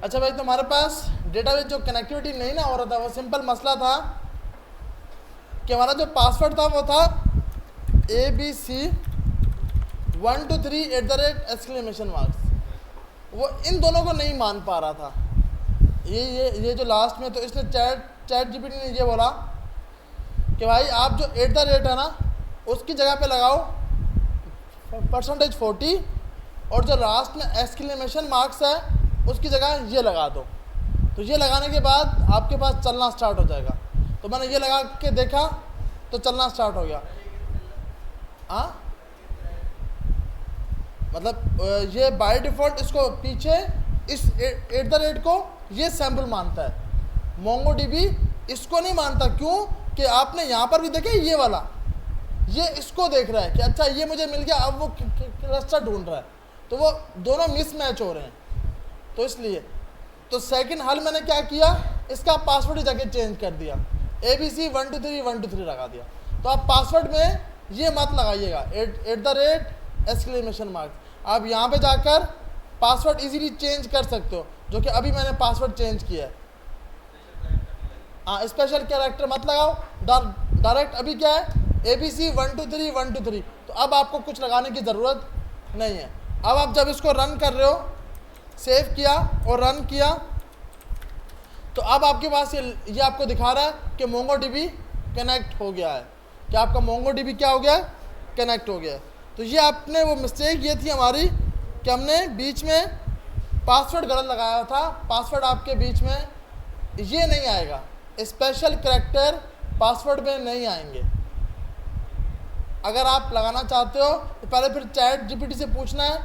अच्छा भाई, तुम्हारे पास डेटाबेस जो कनेक्टिविटी नहीं ना हो रहा था, वो सिंपल मसला था कि हमारा जो पासवर्ड था वो था ABC123@! वो इन दोनों को नहीं मान पा रहा था। ये जो लास्ट में, तो इसने चैट जीपीटी ने ये बोला कि भाई आप जो @ है ना, उसकी जगह पे लगाओ %40, और जो लास्ट में एक्सक्लेमेशन मार्क्स है उसकी जगह ये लगा दो। तो ये लगाने के बाद आपके पास चलना स्टार्ट हो जाएगा। तो मैंने ये लगा के देखा तो चलना स्टार्ट हो गया। हाँ, मतलब ये बाय डिफ़ॉल्ट इसको पीछे इस @ को ये सैम्पल मानता है। मोंगोडीबी इसको नहीं मानता। क्यों? कि आपने यहाँ पर भी देखे ये वाला, ये इसको देख रहा है कि अच्छा ये मुझे मिल गया, अब वो रास्ता ढूंढ रहा है। तो वो दोनों मिसमैच हो रहे हैं। तो इसलिए तो सेकंड हल मैंने क्या किया, इसका पासवर्ड ही जाके चेंज कर दिया, ABC123 लगा दिया। तो आप पासवर्ड में ये मत लगाइएगा @ आप यहाँ पे जाकर पासवर्ड इजीली चेंज कर सकते हो, जो कि अभी मैंने पासवर्ड चेंज किया है। हाँ, स्पेशल कैरेक्टर मत लगाओ, डायरेक्ट अभी क्या है ABC123। तो अब आपको कुछ लगाने की ज़रूरत नहीं है। अब आप जब इसको रन कर रहे हो, सेव किया और रन किया, तो अब आपके पास ये आपको दिखा रहा है कि मोंगोडीबी कनेक्ट हो गया है, कि आपका मोंगोडीबी क्या हो गया है, कनेक्ट हो गया है। तो ये आपने वो मिस्टेक ये थी हमारी कि हमने बीच में पासवर्ड गलत लगाया था। पासवर्ड आपके बीच में ये नहीं आएगा, स्पेशल कैरेक्टर पासवर्ड में नहीं आएंगे। अगर आप लगाना चाहते हो तो पहले फिर चैट जीपीटी से पूछना है,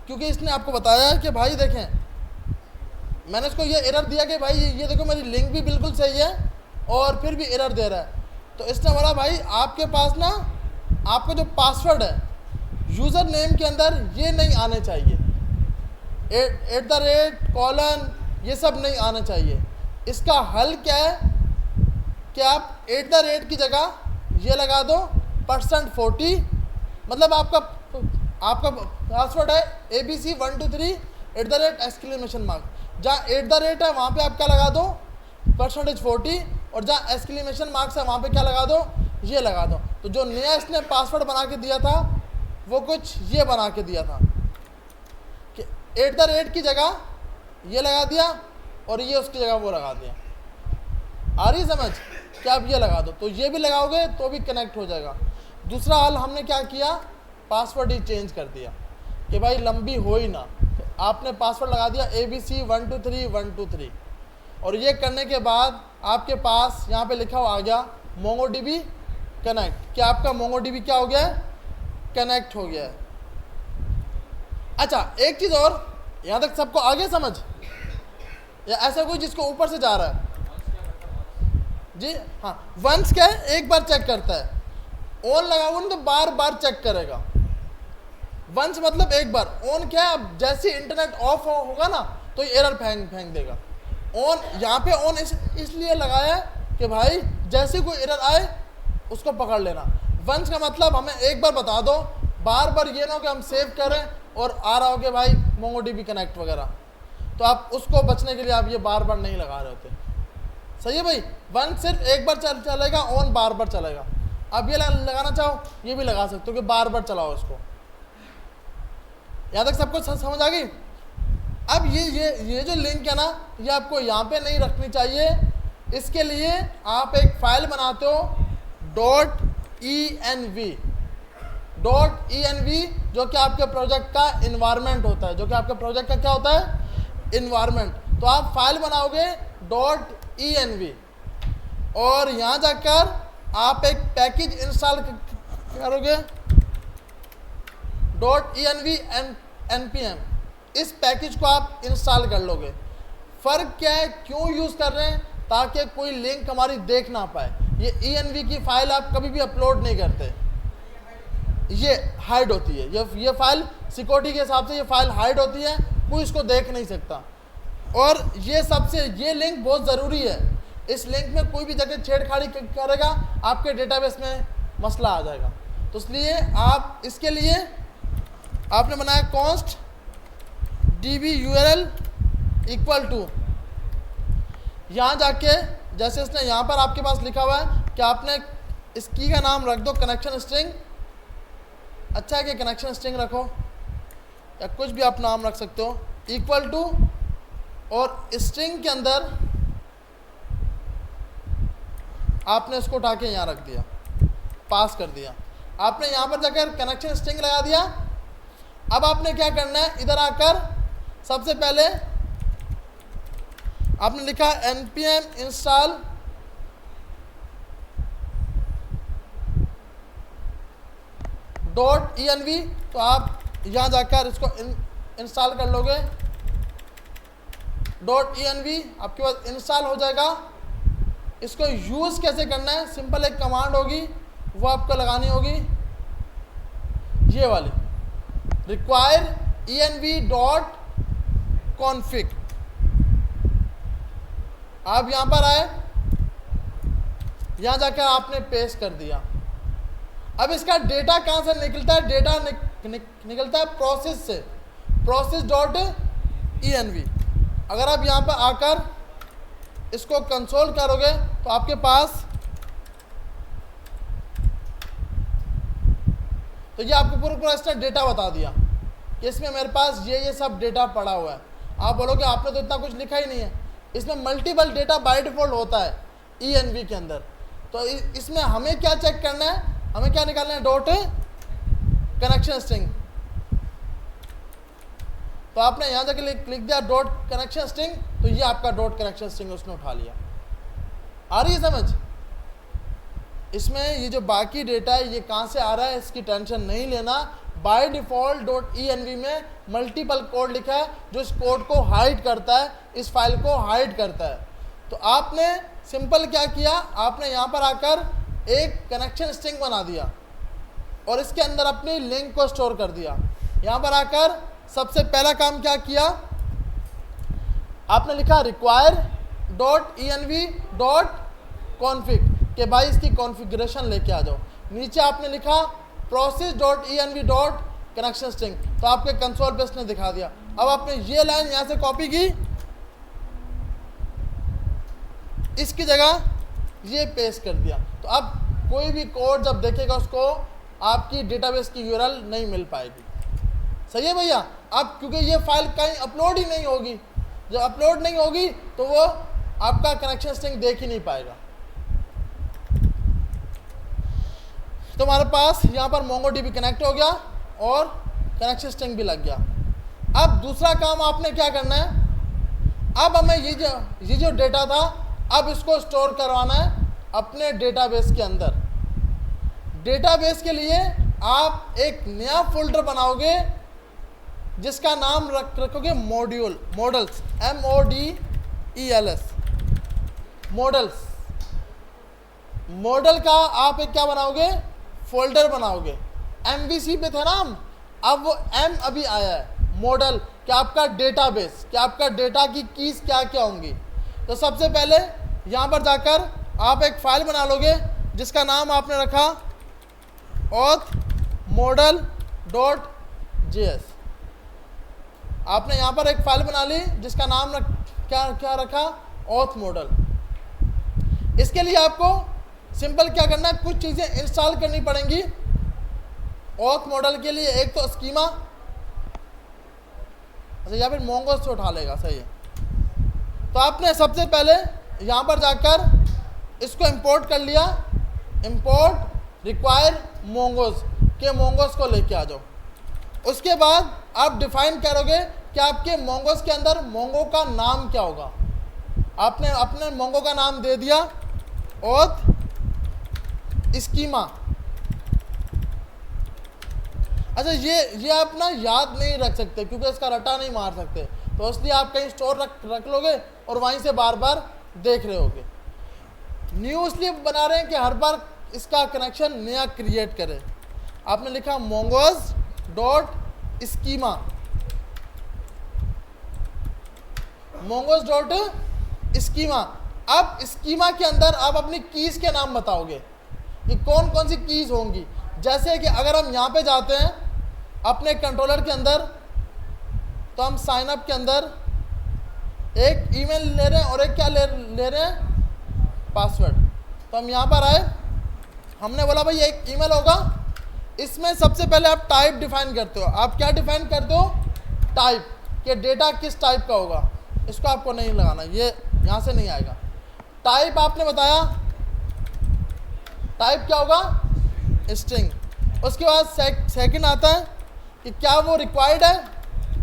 क्योंकि इसने आपको बताया है कि भाई देखें, मैंने इसको ये एरर दिया कि भाई ये देखो मेरी लिंक भी बिल्कुल सही है और फिर भी एरर दे रहा है। तो इसने बोला भाई आपके पास ना, आपका जो पासवर्ड है यूज़र नेम के अंदर ये नहीं आने चाहिए, @ ये सब नहीं आना चाहिए। इसका हल क्या है कि आप @ की जगह ये लगा दो %40, मतलब आपका पासवर्ड है ABC123 @ जहाँ @ है वहाँ पे आप क्या लगा दो %40, और जहाँ एक्सक्लेमेशन मार्क्स है वहाँ पे क्या लगा दो, ये लगा दो। तो जो नया इसने पासवर्ड बना के दिया था वो कुछ ये बना के दिया था कि @ की जगह ये लगा दिया और ये उसकी जगह वो लगा दिया। आ रही समझ? कि आप ये लगा दो, तो ये भी लगाओगे तो भी कनेक्ट हो जाएगा। दूसरा हाल हमने क्या किया, पासवर्ड ही चेंज कर दिया कि भाई लंबी हो ही ना। तो आपने पासवर्ड लगा दिया ABC123, और ये करने के बाद आपके पास यहाँ पे लिखा हुआ आ गया मोंगोडीबी कनेक्ट, कि आपका मोंगोडीबी क्या हो गया है, कनेक्ट हो गया है। अच्छा, एक चीज़ और, यहाँ तक सबको आ गया समझ, या ऐसा कोई जिसको ऊपर से जा रहा है? जी हाँ, वंस क्या है, एक बार चेक करता है। ऑन लगा हुआ ना तो बार बार चेक करेगा। वंस मतलब एक बार। ऑन क्या है, अब जैसे इंटरनेट ऑफ होगा ना तो ये एरर फेंक देगा। ऑन, यहाँ पे ऑन इसलिए लगाया है कि भाई जैसे कोई एरर आए उसको पकड़ लेना। वंस का मतलब हमें एक बार बता दो, बार बार ये ना हो कि हम सेव करें और आ रहा हो कि भाई मोंगोडीबी कनेक्ट वगैरह, तो आप उसको बचने के लिए आप ये बार बार नहीं लगा रहे होते। सही है भाई? वन सिर्फ एक बार चलेगा, ऑन बार बार चलेगा। अब ये लगाना चाहो ये भी लगा सकते हो कि बार बार चलाओ इसको। यहाँ तक सबको समझ आ गई? अब ये जो लिंक है ना, ये आपको यहाँ पे नहीं रखनी चाहिए। इसके लिए आप एक फाइल बनाते हो .env, जो कि आपके प्रोजेक्ट का इन्वायरमेंट होता है, जो कि आपके प्रोजेक्ट का क्या होता है, इन्वायरमेंट। तो आप फाइल बनाओगे .env, और यहाँ जाकर आप एक पैकेज इंस्टॉल करोगे .env npm। इस पैकेज को आप इंस्टॉल कर लोगे। फ़र्क क्या है, क्यों यूज़ कर रहे हैं, ताकि कोई लिंक हमारी देख ना पाए। ये env की फाइल आप कभी भी अपलोड नहीं करते, ये हाइड होती है। ये फाइल सिक्योरिटी के हिसाब से ये फाइल हाइड होती है, कोई इसको देख नहीं सकता। और ये लिंक बहुत ज़रूरी है। इस लिंक में कोई भी जगह छेड़खानी करेगा आपके डेटाबेस में मसला आ जाएगा। तो इसलिए आप इसके लिए आपने बनाया const db url equal to, यहाँ जाके जैसे इसने यहाँ पर आपके पास लिखा हुआ है कि आपने इस की का नाम रख दो कनेक्शन स्ट्रिंग, अच्छा है कि कनेक्शन स्ट्रिंग रखो या कुछ भी आप नाम रख सकते हो, इक्वल टू, और स्ट्रिंग के अंदर आपने इसको उठा के यहाँ रख दिया, पास कर दिया। आपने यहाँ पर जाकर कनेक्शन स्ट्रिंग लगा दिया। अब आपने क्या करना है, इधर आकर सबसे पहले आपने लिखा npm install .env, तो आप यहाँ जाकर इसको इंस्टॉल कर लोगे। .env आपके पास इंस्टॉल हो जाएगा। इसको यूज़ कैसे करना है, सिंपल एक कमांड होगी, वो आपको लगानी होगी, ये वाली, require env.config। आप यहाँ पर आए, यहाँ जाकर आपने पेस्ट कर दिया। अब इसका डेटा कहाँ से निकलता है, डेटा निकलता है प्रोसेस से, process.env। अगर आप यहाँ पर आकर इसको कंसोल करोगे तो आपके पास, तो ये आपको पूरा इसने डेटा बता दिया कि इसमें मेरे पास ये सब डेटा पड़ा हुआ है। आप बोलोगे आपने तो इतना कुछ लिखा ही नहीं है, इसमें मल्टीपल डेटा बाय डिफॉल्ट होता है env के अंदर। तो इसमें हमें क्या चेक करना है, हमें क्या निकालना है, डॉट कनेक्शन स्ट्रिंग। तो आपने यहाँ जाके लिख दिया डॉट कनेक्शन स्ट्रिंग, तो ये आपका डॉट कनेक्शन स्ट्रिंग उसने उठा लिया। आ रही है समझ? इसमें ये जो बाकी डेटा है ये कहाँ से आ रहा है इसकी टेंशन नहीं लेना। बाय डिफॉल्ट .env में मल्टीपल कोड लिखा है जो इस कोड को हाइड करता है, इस फाइल को हाइड करता है। तो आपने सिंपल क्या किया, आपने यहाँ पर आकर एक कनेक्शन स्ट्रिंग बना दिया और इसके अंदर अपनी लिंक को स्टोर कर दिया। यहाँ पर आकर सबसे पहला काम क्या किया, आपने लिखा require.env.config कि भाई इसकी कॉन्फ़िगरेशन लेके आ जाओ। नीचे आपने लिखा process.env.connection string, तो आपके कंसोल पे इसने दिखा दिया। अब आपने ये लाइन यहाँ से कॉपी की, इसकी जगह ये पेस्ट कर दिया। तो अब कोई भी कोड जब देखेगा उसको आपकी डेटाबेस की यूआरएल नहीं मिल पाएगी। सही है भैया? अब क्योंकि ये फाइल कहीं अपलोड ही नहीं होगी, जब अपलोड नहीं होगी तो वो आपका कनेक्शन स्ट्रिंग देख ही नहीं पाएगा। तो हमारे पास यहाँ पर MongoDB कनेक्ट हो गया और कनेक्शन स्ट्रिंग भी लग गया। अब दूसरा काम आपने क्या करना है, अब हमें ये जो डेटा था अब इसको स्टोर करवाना है अपने डेटाबेस के अंदर। डेटाबेस के लिए आप एक नया फोल्डर बनाओगे जिसका नाम रखोगे मॉडल्स, MODELS, मॉडल्स। मॉडल का आप एक क्या बनाओगे, फोल्डर बनाओगे। MVC पे था नाम, अब वो M अभी आया है, मॉडल क्या आपका डेटाबेस, क्या आपका डेटा की कीज क्या क्या होंगी। तो सबसे पहले यहाँ पर जाकर आप एक फाइल बना लोगे जिसका नाम आपने रखा auth model.js। आपने यहाँ पर एक फाइल बना ली जिसका नाम क्या रखा, auth model। इसके लिए आपको सिंपल क्या करना है, कुछ चीज़ें इंस्टॉल करनी पड़ेंगी auth मॉडल के लिए। एक तो स्कीमा, अच्छा या फिर मोंगोस से उठा लेगा, सही है। तो आपने सबसे पहले यहाँ पर जाकर इसको इंपोर्ट कर लिया, इंपोर्ट रिक्वायर मोंगोस के मोंगोस को लेके आ जाओ। उसके बाद आप डिफाइन करोगे कि आपके मोंगोस के अंदर मोंगो का नाम क्या होगा। आपने अपने मोंगो का नाम दे दिया auth स्कीमा। अच्छा ये आप ना याद नहीं रख सकते क्योंकि इसका रटा नहीं मार सकते, तो इसलिए आप कहीं स्टोर रख लोगे और वहीं से बार बार देख रहे होगे। न्यू इसलिए बना रहे हैं कि हर बार इसका कनेक्शन नया क्रिएट करे। आपने लिखा mongoose dot schema, mongoose dot schema. अब स्कीमा के अंदर आप अपनी कीज के नाम बताओगे कि कौन कौन सी कीज होंगी। जैसे कि अगर हम यहाँ पे जाते हैं अपने कंट्रोलर के अंदर, तो हम साइन अप के अंदर एक ईमेल ले रहे हैं और एक क्या ले रहे हैं, पासवर्ड। तो हम यहाँ पर आए, हमने बोला भाई एक ईमेल होगा, इसमें सबसे पहले आप टाइप डिफाइन करते हो। आप क्या डिफाइन करते हो, टाइप, कि डेटा किस टाइप का होगा। इसको आपको नहीं लगाना, ये यहाँ से नहीं आएगा। टाइप आपने बताया, टाइप क्या होगा, स्ट्रिंग। उसके बाद सेकंड आता है कि क्या वो रिक्वायर्ड है।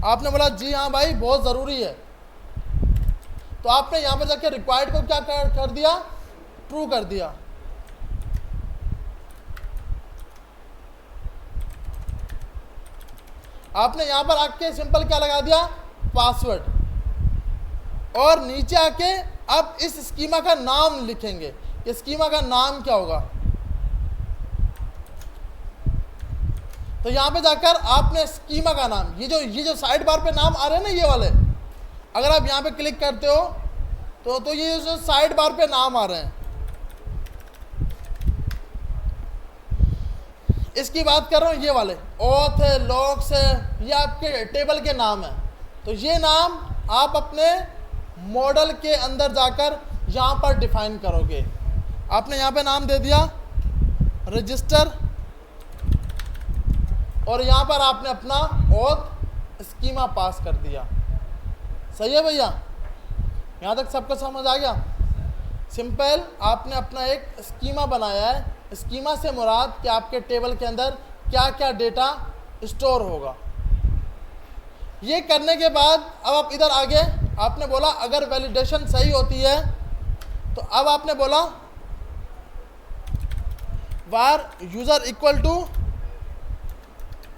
आपने बोला जी हाँ भाई बहुत ज़रूरी है, तो आपने यहाँ पर जाकर रिक्वायर्ड को क्या कर दिया, ट्रू कर दिया। आपने यहाँ पर आके सिंपल क्या लगा दिया, पासवर्ड। और नीचे आके अब इस स्कीमा का नाम लिखेंगे, स्कीमा का नाम क्या होगा। तो यहाँ पे जाकर आपने स्कीमा का नाम, ये जो साइड बार पे नाम आ रहे हैं ना ये वाले, अगर आप यहाँ पे क्लिक करते हो तो ये जो साइड बार पे नाम आ रहे हैं, इसकी बात कर रहा हूँ, ये वाले ऑथ है, लॉग्स है, ये आपके टेबल के नाम है। तो ये नाम आप अपने मॉडल के अंदर जाकर यहाँ पर डिफाइन करोगे। आपने यहाँ पे नाम दे दिया रजिस्टर, और यहाँ पर आपने अपना ऑथ स्कीमा पास कर दिया। सही है भैया, यहाँ तक सबको समझ आ गया। सिंपल आपने अपना एक स्कीमा बनाया है। स्कीमा से मुराद कि आपके टेबल के अंदर क्या क्या डेटा स्टोर होगा। ये करने के बाद अब आप इधर आगे, आपने बोला अगर वैलिडेशन सही होती है तो अब आपने बोला var user equal to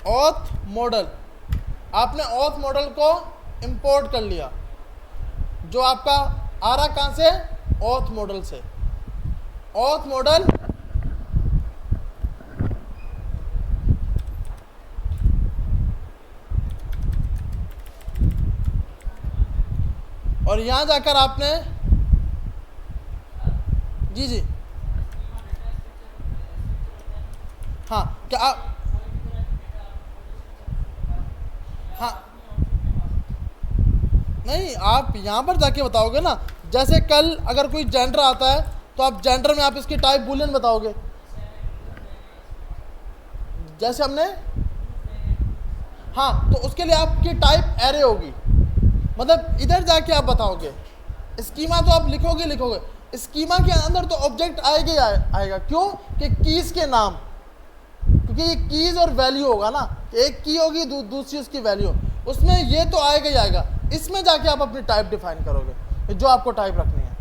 auth model. आपने ऑथ मॉडल को इंपोर्ट कर लिया, जो आपका आ रहा कहाँ से, ऑथ मॉडल से। ऑथ मॉडल और यहां जाकर आपने जी हाँ क्या आप, हाँ नहीं, आप यहाँ पर जाके बताओगे ना। जैसे कल अगर कोई जेंडर आता है तो आप जेंडर में आप इसकी टाइप बूलियन बताओगे, जैसे हमने, हाँ तो उसके लिए आपकी टाइप एरे होगी। मतलब इधर जाके आप बताओगे, स्कीमा तो आप लिखोगे, स्कीमा के अंदर तो ऑब्जेक्ट आएगा ही आएगा। क्यों, कि कीज के नाम, क्योंकि ये कीज और वैल्यू होगा ना, एक की होगी दूसरी उसकी वैल्यू, उसमें ये तो आएगा ही आएगा। इसमें जाके आप अपनी टाइप डिफाइन करोगे, जो आपको टाइप रखनी है।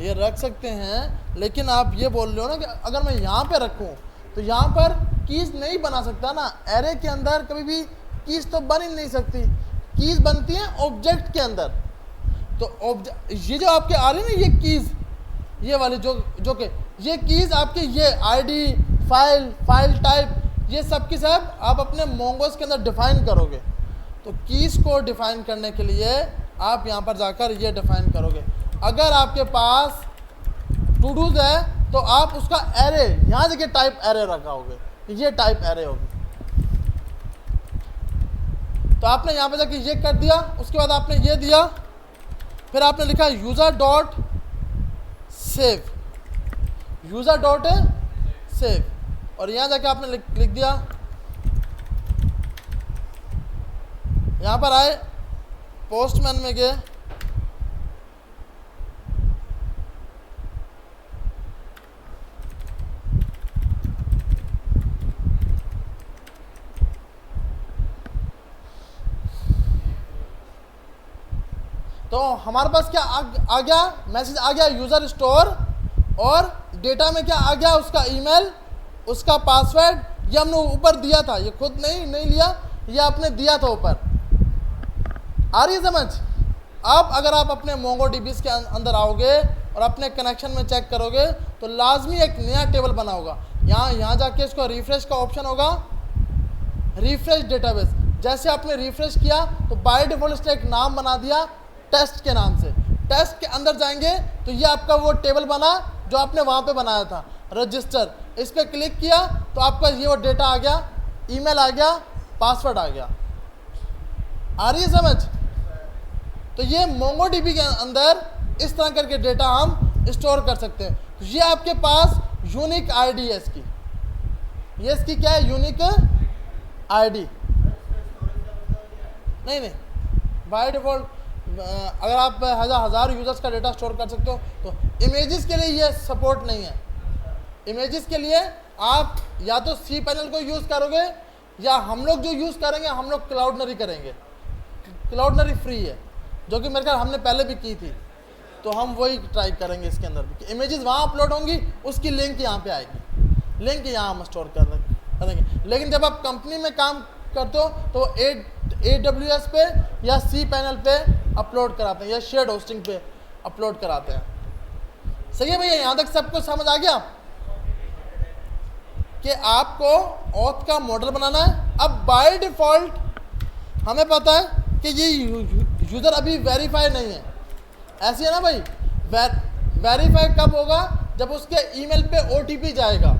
ये रख सकते हैं, लेकिन आप ये बोल रहे हो ना कि अगर मैं यहाँ पे रखूँ तो यहाँ पर कीज नहीं बना सकता ना। एरे के अंदर कभी भी कीज तो बन ही नहीं सकती, कीज बनती है ऑब्जेक्ट के अंदर। तो ये जो आपके आ रही है ना ये कीज, ये वाली जो कि ये कीज आपके, ये आईडी, फाइल टाइप, ये सब की सब आप अपने मोंगोस के अंदर डिफाइन करोगे। तो कीज को डिफाइन करने के लिए आप यहाँ पर जाकर ये डिफाइन करोगे। अगर आपके पास टू डूज है तो आप उसका एरे यहाँ जगह टाइप एरे रखाओगे, ये टाइप एरे होगी। तो आपने यहाँ पे जाके ये कर दिया, उसके बाद आपने ये दिया, फिर आपने लिखा user dot save, user dot save, और यहाँ जाके आपने लिख दिया, यहाँ पर आए, पोस्टमैन में गए, तो हमारे पास क्या आ गया, मैसेज आ गया यूज़र स्टोर, और डेटा में क्या आ गया, उसका ईमेल, उसका पासवर्ड। ये हमने ऊपर दिया था, ये खुद नहीं लिया, ये आपने दिया था ऊपर। आ रही है समझ। अब अगर आप अपने मोंगोडीबी के अंदर आओगे और अपने कनेक्शन में चेक करोगे तो लाजमी एक नया टेबल बना होगा। यहाँ जाके इसको रिफ्रेश का ऑप्शन होगा, रिफ्रेश डेटाबेस। जैसे आपने रिफ्रेश किया तो बाय डिफॉल्ट इसने एक नाम बना दिया टेस्ट के नाम से। टेस्ट के अंदर जाएंगे तो ये आपका वो टेबल बना जो आपने वहाँ पे बनाया था, रजिस्टर। इस पर क्लिक किया तो आपका ये वो डेटा आ गया, ईमेल आ गया, पासवर्ड आ गया। आ रही है समझ? तो ये मोंगोडीबी के अंदर इस तरह करके डेटा हम स्टोर कर सकते हैं। तो ये आपके पास यूनिक आईडी है इसकी, ये इसकी क्या है, यूनिक आईडी। नहीं नहीं, बाय डिफॉल्ट अगर आप हज़ार यूजर्स का डेटा स्टोर कर सकते हो तो इमेजेस के लिए ये सपोर्ट नहीं है। इमेजेस के लिए आप या तो सी पैनल को यूज़ करोगे या हम लोग जो यूज़ करेंगे हम लोग क्लाउडनरी करेंगे। क्लाउडनरी फ्री है, जो कि मेरे ख्याल हमने पहले भी की थी, तो हम वही ट्राई करेंगे इसके अंदर भी कि इमेजेस वहाँ अपलोड होंगी, उसकी लिंक यहाँ पे आएगी, लिंक यहाँ हम स्टोर करेंगे। लेकिन जब आप कंपनी में काम करते हो तो AWS पे या सी पैनल पे अपलोड कराते हैं या शेयर्ड होस्टिंग पे अपलोड कराते हैं। सही है भैया, यहाँ तक सबको समझ आ गया कि आपको ऑथ का मॉडल बनाना है। अब बाय डिफॉल्ट हमें पता है कि ये यूज़र अभी वेरीफाई नहीं है, ऐसी है ना भाई। वेरीफाई कब होगा, जब उसके ईमेल पे OTP जाएगा।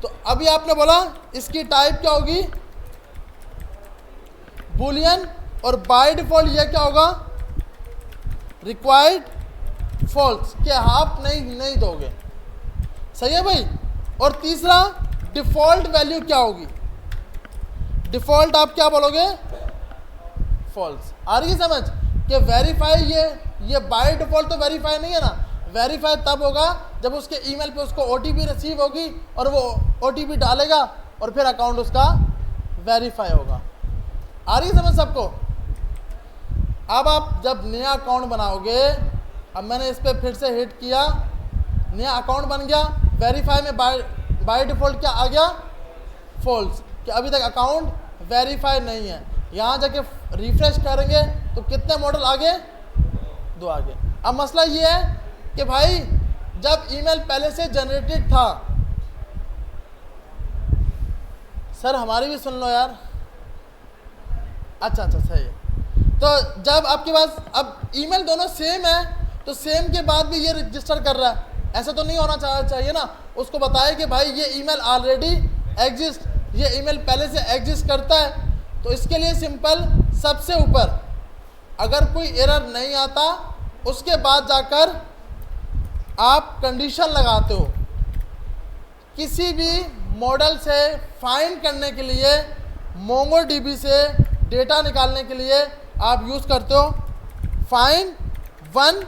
तो अभी आपने बोला इसकी टाइप क्या होगी, बूलियन, और बाय डिफॉल्ट ये क्या होगा, रिक्वायर्ड फॉल्स, कि आप नहीं दोगे। सही है भाई। और तीसरा डिफॉल्ट वैल्यू क्या होगी, डिफॉल्ट आप क्या बोलोगे, फॉल्स। आ रही है समझ कि वेरीफाई ये बाय डिफॉल्ट तो वेरीफाई नहीं है ना, वेरीफाई तब होगा जब उसके ईमेल पे उसको OTP रिसीव होगी और वो OTP डालेगा और फिर अकाउंट उसका वेरीफाई होगा। आ रही है समझ सबको? अब आप जब नया अकाउंट बनाओगे, अब मैंने इस पर फिर से हिट किया, नया अकाउंट बन गया, वेरीफाई में बाय डिफॉल्ट क्या आ गया, फॉल्स, कि अभी तक अकाउंट वेरीफाई नहीं है। यहाँ जाके रिफ्रेश करेंगे तो कितने मॉडल आगे, 2 आगे। अब मसला ये है कि भाई जब ईमेल पहले से जनरेटेड था, सर हमारी भी सुन लो यार, अच्छा सही है। तो जब आपके पास अब ईमेल दोनों सेम है तो सेम के बाद भी ये रजिस्टर कर रहा है, ऐसा तो नहीं होना चाहिए ना। उसको बताए कि भाई ये ईमेल ऑलरेडी एग्जिस्ट, ये ईमेल पहले से एग्जिस्ट करता है। तो इसके लिए सिंपल, सबसे ऊपर अगर कोई एरर नहीं आता उसके बाद जाकर आप कंडीशन लगाते हो। किसी भी मॉडल से फाइंड करने के लिए, मोंगोडीबी से डेटा निकालने के लिए आप यूज़ करते हो फाइंड वन,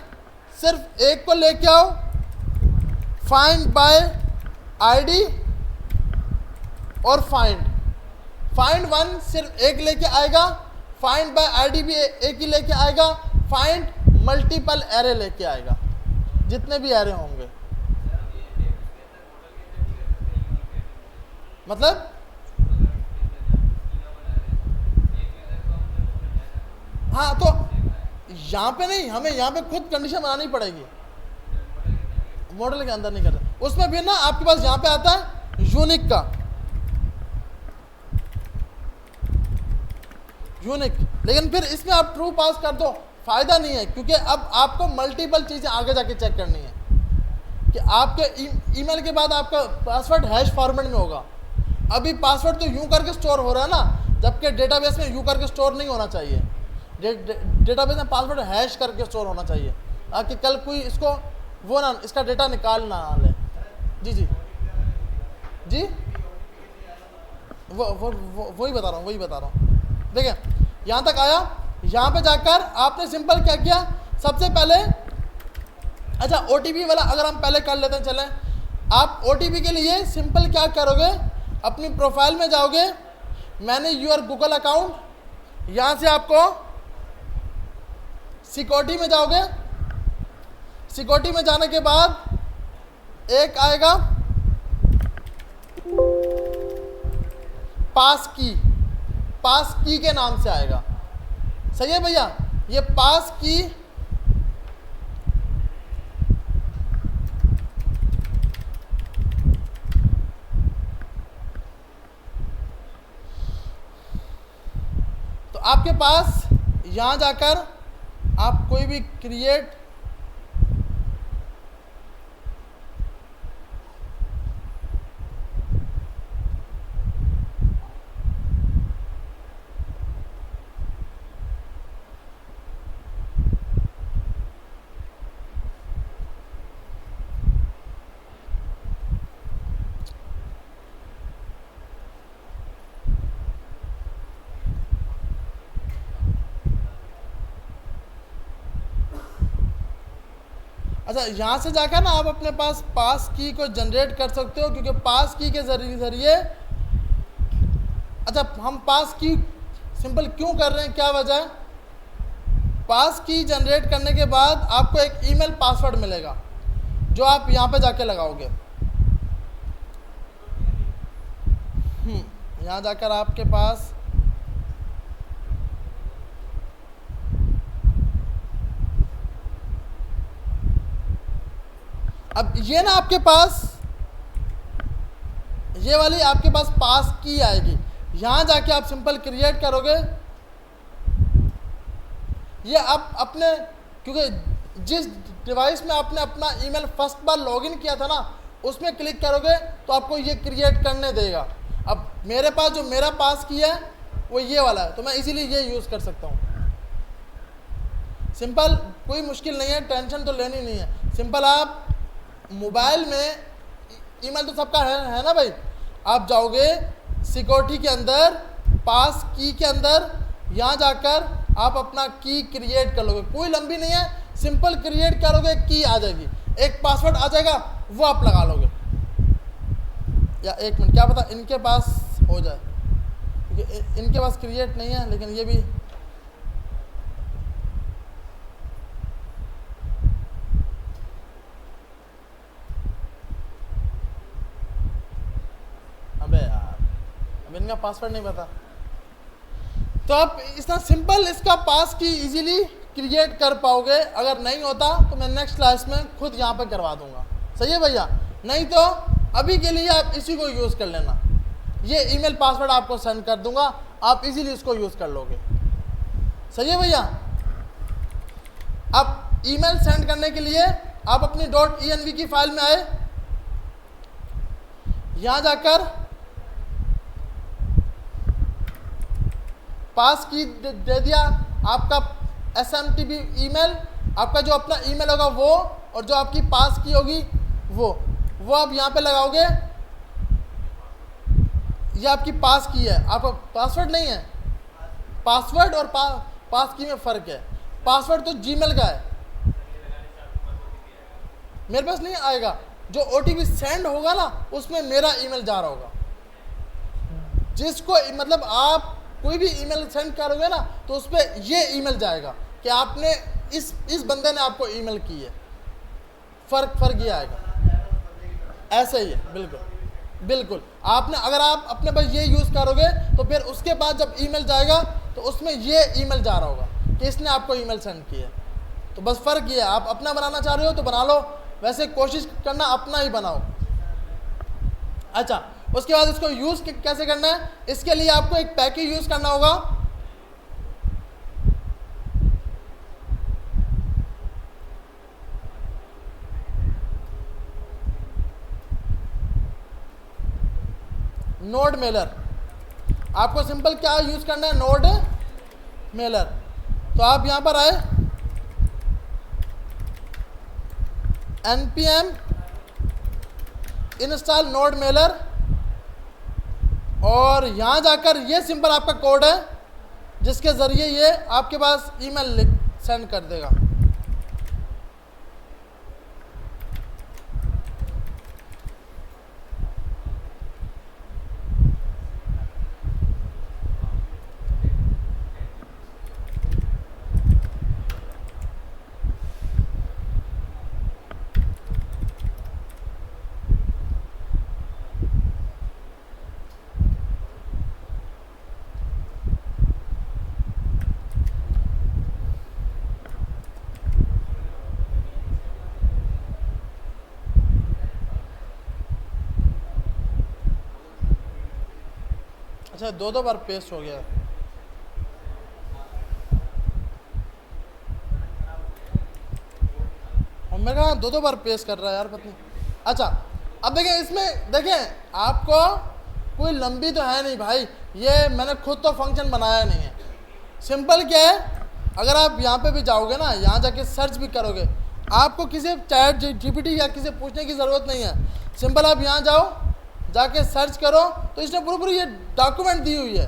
सिर्फ एक को लेके आओ, फाइंड बाय आईडी और फाइंड वन सिर्फ एक लेके आएगा, फाइंड बाय आईडी भी एक ही लेके आएगा, फाइंड मल्टीपल एरे लेके आएगा, जितने भी एरे होंगे। मतलब हाँ, तो यहाँ पे नहीं, हमें यहाँ पे खुद कंडीशन बनानी पड़ेगी, मॉडल के अंदर नहीं कर रहे। उसमें भी ना आपके पास यहाँ पे आता है यूनिक का, यूनिक, लेकिन फिर इसमें आप ट्रू पास कर दो, फायदा नहीं है, क्योंकि अब आपको मल्टीपल चीज़ें आगे जाके चेक करनी है कि आपके ईमेल के बाद आपका पासवर्ड हैश फॉर्मेट में होगा। अभी पासवर्ड तो यूं करके स्टोर हो रहा है ना, जबकि डेटाबेस में यूं करके स्टोर नहीं होना चाहिए। डेटाबेस में पासवर्ड हैश करके स्टोर होना चाहिए, ताकि कल कोई इसको वो ना, इसका डेटा निकाल ना ले। जी वही बता रहा हूँ। देखिए यहाँ तक आया। यहाँ पे जाकर आपने सिंपल क्या किया, सबसे पहले, अच्छा OTP वाला अगर हम पहले कर लेते हैं, चलें। आप OTP के लिए सिंपल क्या करोगे, अपनी प्रोफाइल में जाओगे, मैंने यूर गूगल अकाउंट, यहाँ से आपको सिक्योरिटी में जाओगे, सिक्योरिटी में जाने के बाद एक आएगा पास की के नाम से आएगा। सही है भैया, ये पास की तो आपके पास यहाँ जाकर आप कोई भी क्रिएट अच्छा, यहाँ से जाकर ना आप अपने पास की को जनरेट कर सकते हो, क्योंकि पास की के जरिए अच्छा हम पास की सिंपल क्यों कर रहे हैं, क्या वजह है? पास की जनरेट करने के बाद आपको एक ईमेल पासवर्ड मिलेगा जो आप यहाँ पे जाके लगाओगे। यहाँ जाकर आपके पास अब ये ना आपके पास ये वाली आपके पास की आएगी। यहाँ जाके आप सिंपल क्रिएट करोगे, ये आप अपने, क्योंकि जिस डिवाइस में आपने अपना ईमेल फर्स्ट बार लॉगिन किया था ना, उसमें क्लिक करोगे तो आपको ये क्रिएट करने देगा। अब मेरे पास जो मेरा पास की है वो ये वाला है, तो मैं इसीलिए ये यूज़ कर सकता हूँ। सिंपल, कोई मुश्किल नहीं है, टेंशन तो लेनी नहीं है। सिंपल आप मोबाइल में ईमेल तो सबका है ना भाई, आप जाओगे सिक्योरिटी के अंदर, पास की के अंदर, यहाँ जाकर आप अपना की क्रिएट कर लोगे। कोई लंबी नहीं है, सिंपल क्रिएट करोगे, की आ जाएगी, एक पासवर्ड आ जाएगा, वो आप लगा लोगे। या एक मिनट, क्या पता इनके पास हो जाए, क्योंकि इनके पास क्रिएट नहीं है, लेकिन ये भी अबे यार, अब इनका पासवर्ड नहीं पता। तो आप इतना सिंपल इसका पास की इजीली क्रिएट कर पाओगे। अगर नहीं होता तो मैं नेक्स्ट क्लास में खुद यहाँ पे करवा दूंगा। सही है भैया? नहीं तो अभी के लिए आप इसी को यूज़ कर लेना। ये ईमेल पासवर्ड आपको सेंड कर दूंगा, आप इजीली इसको यूज़ कर लोगे। सही है भैया? अब ईमेल सेंड करने के लिए आप अपनी .env की फाइल में आए, यहाँ जाकर पास की दे दिया, आपका SMTP ईमेल, आपका जो अपना ईमेल होगा वो, और जो आपकी पास की होगी वो आप यहाँ पे लगाओगे। ये आपकी पास की है, आपका पासवर्ड नहीं है। पासवर्ड और पास की में फ़र्क है। पासवर्ड तो जीमेल का है, मेरे पास नहीं आएगा। जो OTP सेंड होगा ना, उसमें मेरा ईमेल जा रहा होगा। जिसको मतलब आप कोई भी ईमेल सेंड करोगे ना, तो उस पर ये ईमेल जाएगा कि आपने इस बंदे ने आपको ईमेल की है। फ़र्क ये आएगा। ऐसे ही है, बिल्कुल बिल्कुल। आपने अगर आप अपने पास ये यूज़ करोगे तो फिर उसके बाद जब ईमेल जाएगा तो उसमें ये ईमेल जा रहा होगा कि इसने आपको ईमेल सेंड की है। तो बस फ़र्क ये है, आप अपना बनाना चाह रहे हो तो बना लो, वैसे कोशिश करना अपना ही बनाओ। अच्छा, उसके बाद इसको यूज़ कैसे करना है, इसके लिए आपको एक पैकेज यूज़ करना होगा। Node Mailer. आपको सिंपल क्या यूज़ करना है, नोड मेलर। तो आप यहाँ पर आए, npm इंस्टॉल नोड मेलर, और यहाँ जाकर ये सिंपल आपका कोड है जिसके ज़रिए ये आपके पास ईमेल सेंड कर देगा। अच्छा, दो बार पेस्ट हो गया। और मेरे कहा दो बार पेस्ट कर रहा है यार, पता नहीं। अच्छा, अब देखें, इसमें देखें आपको कोई लंबी तो है नहीं भाई, ये मैंने खुद तो फंक्शन बनाया नहीं है। सिंपल क्या है, अगर आप यहाँ पे भी जाओगे ना, यहाँ जाके सर्च भी करोगे, आपको किसी चैट GPT या किसी पूछने की ज़रूरत नहीं है। सिंपल आप यहाँ जाओ, जाके सर्च करो, तो इसने पूरी ये डॉक्यूमेंट दी हुई है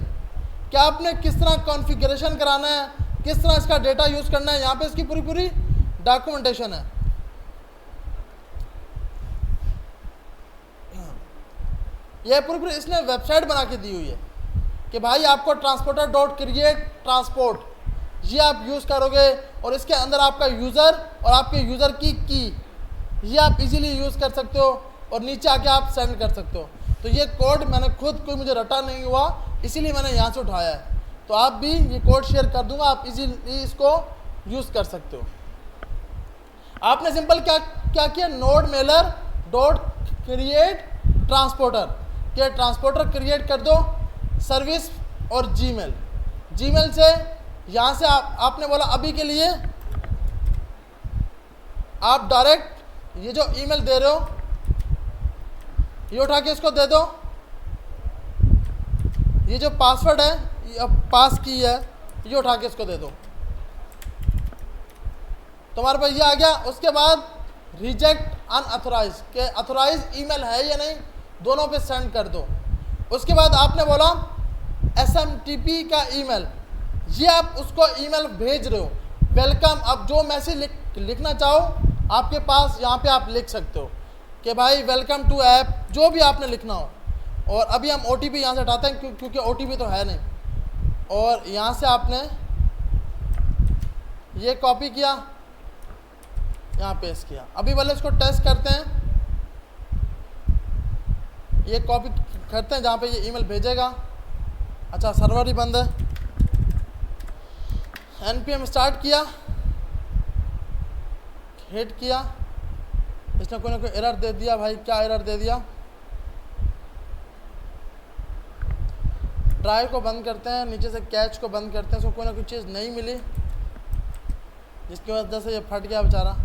कि आपने किस तरह कॉन्फ़िगरेशन कराना है, किस तरह इसका डेटा यूज़ करना है। यहाँ पे इसकी पूरी डॉक्यूमेंटेशन है। ये पूरी पूरी इसने वेबसाइट बना के दी हुई है कि भाई आपको ट्रांसपोर्टर डॉट क्रिएट ट्रांसपोर्ट ये आप यूज़ करोगे और इसके अंदर आपका यूज़र और आपके यूज़र की ये आप इजीली यूज़ कर सकते हो और नीचे आके आप सेंड कर सकते हो। तो ये कोड मैंने खुद कोई मुझे रटा नहीं हुआ, इसीलिए मैंने यहाँ से उठाया है। तो आप भी ये कोड शेयर कर दूंगा, आप इजीली इसको यूज़ कर सकते हो। आपने सिंपल क्या किया, node Mailer dot create transporter के ट्रांसपोर्टर क्रिएट कर दो सर्विस और जीमेल से यहाँ से आपने बोला अभी के लिए आप डायरेक्ट ये जो ईमेल दे रहे हो ये उठा के इसको दे दो, ये जो पासवर्ड है ये पास की है ये उठा के इसको दे दो, तुम्हारे पास ये आ गया। उसके बाद रिजेक्ट अनऑथराइज के अथोराइज ईमेल है या नहीं दोनों पे सेंड कर दो। उसके बाद आपने बोला SMTP का ईमेल, ये आप उसको ईमेल भेज रहे हो वेलकम। अब जो मैसेज लिखना चाहो आपके पास यहाँ पे आप लिख सकते हो कि भाई वेलकम टू ऐप, जो भी आपने लिखना हो। और अभी हम OTP यहाँ से हटाते हैं क्योंकि OTP तो है नहीं। और यहाँ से आपने ये कॉपी किया, यहाँ पेस्ट किया। अभी वाले इसको टेस्ट करते हैं, ये कॉपी करते हैं जहाँ पे ये ईमेल भेजेगा। अच्छा सर्वर ही बंद है। npm स्टार्ट किया, हिट किया, इसने कोई ना कोई एरर दे दिया। भाई क्या एरर दे दिया, ड्राइव को बंद करते हैं, नीचे से कैच को बंद करते हैं, इसको कोई ना कोई चीज़ नहीं मिली जिसकी वजह से ये फट गया बेचारा।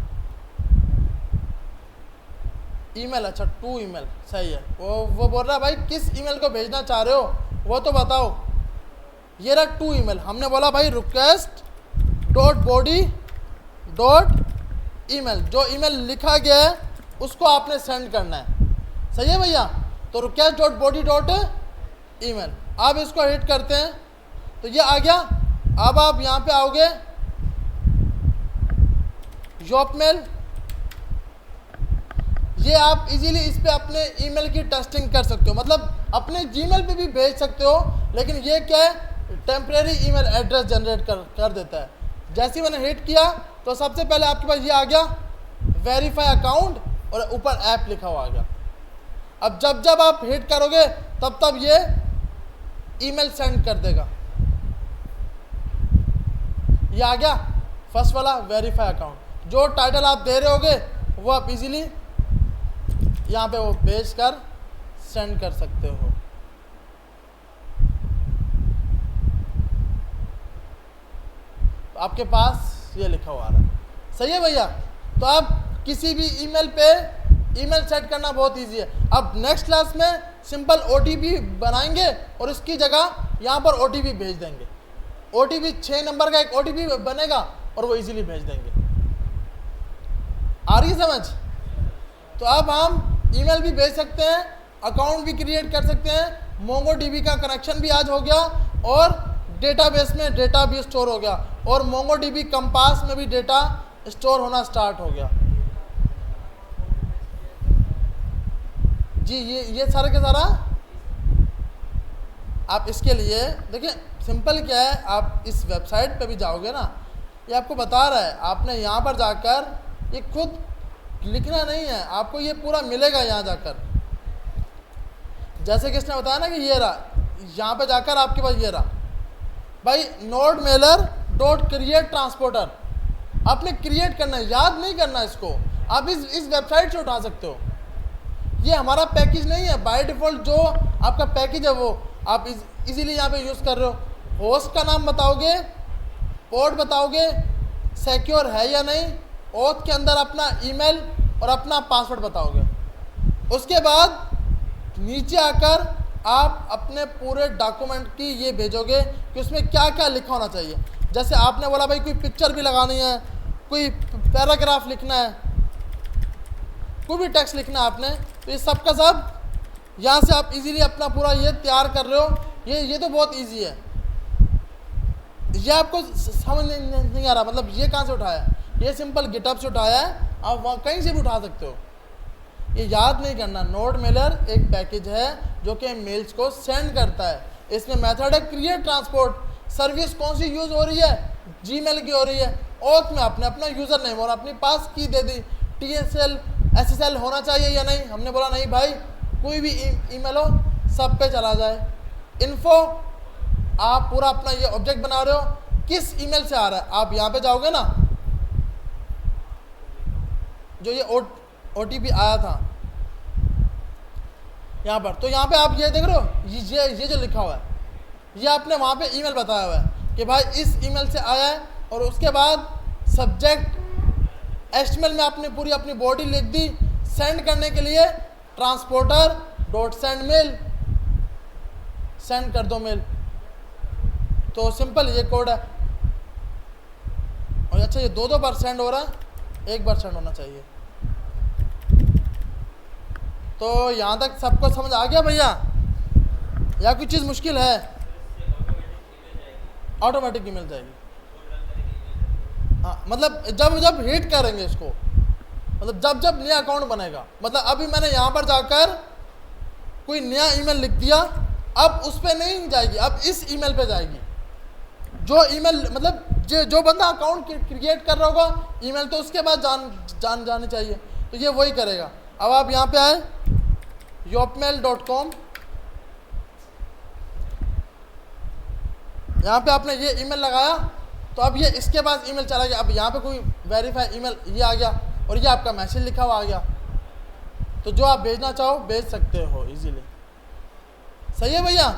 ईमेल, अच्छा 2 ईमेल सही है। वो बोल रहा है भाई किस ईमेल को भेजना चाह रहे हो वो तो बताओ। ये रहा 2 ईमेल, हमने बोला भाई request dot body dot email, जो ईमेल लिखा गया है उसको आपने सेंड करना है, सही है भैया। तो request dot body dot email, अब इसको हिट करते हैं तो ये आ गया। अब आप यहाँ पे आओगे योपमेल, ये आप इजीली इस पे अपने ईमेल की टेस्टिंग कर सकते हो, मतलब अपने जीमेल पे भी भेज सकते हो। लेकिन ये क्या है, टेम्परेरी ईमेल एड्रेस जनरेट कर देता है। जैसे ही मैंने हिट किया तो सबसे पहले आपके पास ये आ गया वेरीफाई अकाउंट और ऊपर ऐप लिखा हुआ आ गया। अब जब आप हिट करोगे तब ये ईमेल सेंड कर देगा। ये आ गया फर्स्ट वाला वेरीफाई अकाउंट। जो टाइटल आप दे रहे होगे वो आप इजीली यहाँ पे वो भेज कर सेंड कर सकते हो। आपके पास ये लिखा हुआ आ रहा है, सही है भैया। तो आप किसी भी ईमेल पे ईमेल सेट करना बहुत इजी है। अब नेक्स्ट क्लास में सिंपल OTP बनाएंगे और उसकी जगह यहाँ पर OTP भेज देंगे। OTP 6 नंबर का एक OTP बनेगा और वो इजीली भेज देंगे। आ रही है समझ? तो अब हम ईमेल भी भेज सकते हैं, अकाउंट भी क्रिएट कर सकते हैं, MongoDB का कनेक्शन भी आज हो गया और डेटाबेस में डेटा भी स्टोर हो गया और MongoDB कंपास में भी डेटा स्टोर होना स्टार्ट हो गया। जी ये सारा के सारा आप इसके लिए देखिए सिंपल क्या है, आप इस वेबसाइट पे भी जाओगे ना, ये आपको बता रहा है। आपने यहाँ पर जाकर ये खुद लिखना नहीं है, आपको ये पूरा मिलेगा यहाँ जाकर। जैसे कि इसने बताया ना कि ये रहा, यहाँ पे जाकर आपके पास ये रहा भाई node Mailer dot create transporter. आपने क्रिएट करना है, याद नहीं करना इसको, आप इस वेबसाइट से उठा सकते हो। ये हमारा पैकेज नहीं है, बाय डिफ़ॉल्ट जो आपका पैकेज है वो आप इजीली यहाँ पे यूज़ कर रहे हो। होस्ट का नाम बताओगे, पोर्ट बताओगे, सिक्योर है या नहीं, ओथ के अंदर अपना ईमेल और अपना पासवर्ड बताओगे। उसके बाद नीचे आकर आप अपने पूरे डॉक्यूमेंट की ये भेजोगे कि उसमें क्या क्या लिखा होना चाहिए। जैसे आपने बोला भाई कोई पिक्चर भी लगानी है, कोई पैराग्राफ लिखना है, कोई भी टेक्स्ट लिखना है आपने, तो ये सब का सब यहाँ से आप इजीली अपना पूरा ये तैयार कर रहे हो। ये तो बहुत इजी है, ये आपको समझ नहीं आ रहा मतलब ये कहाँ से उठाया, ये सिंपल गिटहब से उठाया है, आप वहाँ कहीं से भी उठा सकते हो। ये याद नहीं करना, नोड मेलर एक पैकेज है जो कि मेल्स को सेंड करता है। इसमें मेथड है क्रिएट ट्रांसपोर्ट। सर्विस कौन सी यूज़ हो रही है? जीमेल की हो रही है। ऑथ में आपने अपना यूज़र नेम और अपनी पास की दे दी। TSL SSL होना चाहिए या नहीं? हमने बोला नहीं भाई, कोई भी ईमेल हो सब पे चला जाए। इन्फो, आप पूरा अपना ये ऑब्जेक्ट बना रहे हो, किस ईमेल से आ रहा है? आप यहाँ पे जाओगे ना, जो ये OTP आया था यहाँ पर, तो यहाँ पे आप ये देख रहे हो, ये जो लिखा हुआ है, ये आपने वहाँ पे ईमेल बताया हुआ है कि भाई इस ईमेल से आया है। और उसके बाद सब्जेक्ट HTML में आपने पूरी अपनी बॉडी लिख दी, सेंड करने के लिए transporter dot send mail, send कर दो मेल। तो सिंपल ये कोड है। और अच्छा, ये 2 बार सेंड हो रहा है, 1 बार सेंड होना चाहिए। तो यहाँ तक सबको समझ आ गया भैया, या कोई चीज़ मुश्किल है? ऑटोमेटिक ईमेल जाएगी। हाँ, मतलब जब हिट करेंगे इसको, मतलब जब नया अकाउंट बनेगा, मतलब अभी मैंने यहाँ पर जाकर कोई नया ईमेल लिख दिया, अब उस पर नहीं जाएगी, अब इस ईमेल पे जाएगी। जो ईमेल मतलब जो बंदा अकाउंट क्रिएट कर रहा होगा, ईमेल तो उसके बाद जानी चाहिए, तो ये वही करेगा। अब आप यहाँ पे आए yopmail.com, यहाँ पे आपने ये ईमेल लगाया, तो अब ये इसके पास ईमेल चला गया। अब यहाँ पे कोई वेरीफाई ईमेल ये आ गया और ये आपका मैसेज लिखा हुआ आ गया। तो जो आप भेजना चाहो भेज सकते हो इजीली। सही है भैया?